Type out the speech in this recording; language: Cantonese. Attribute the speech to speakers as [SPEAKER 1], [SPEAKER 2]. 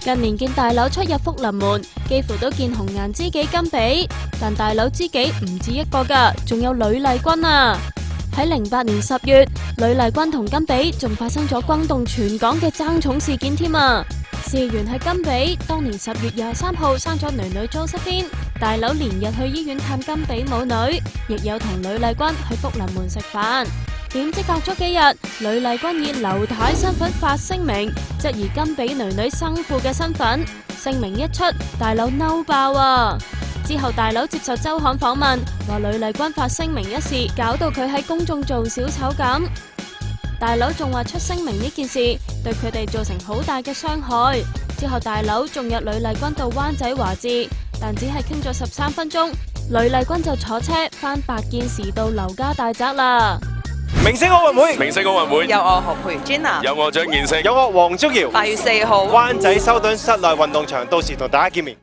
[SPEAKER 1] 近年見大樓出入福臨門，幾乎都見紅顏知己甘比，但大樓知己唔止一個㗎，仲有呂麗君啊！喺08年10月，呂麗君同甘比仲發生咗轟動全港嘅爭寵事件添啊！事源係甘比當年10月23號生咗囡囡 Josephine， 大佬連日去醫院探甘比母女，亦有同呂麗君去福臨門食飯。點知隔咗幾日，呂麗君以劉太身份發聲明，質疑甘比囡囡生父嘅身份。聲明一出，大佬嬲爆啊！之後大佬接受周刊訪問，話呂麗君發聲明一事，搞到佢喺公眾做小丑咁。大佬仲話出聲明呢件事對佢哋造成好大嘅傷害。之後大佬仲約呂麗君到灣仔華置，但只係傾咗13分鐘，呂麗君就坐車返白建時道劉家大宅啦。
[SPEAKER 2] 明星奧運會，
[SPEAKER 3] 明星奧運會，
[SPEAKER 4] 有我何佩 Gina，
[SPEAKER 3] 有我張建聲，
[SPEAKER 2] 有我黃宗耀。
[SPEAKER 4] 8月4號，
[SPEAKER 2] 灣仔修頓室內運動場，到時同大家見面。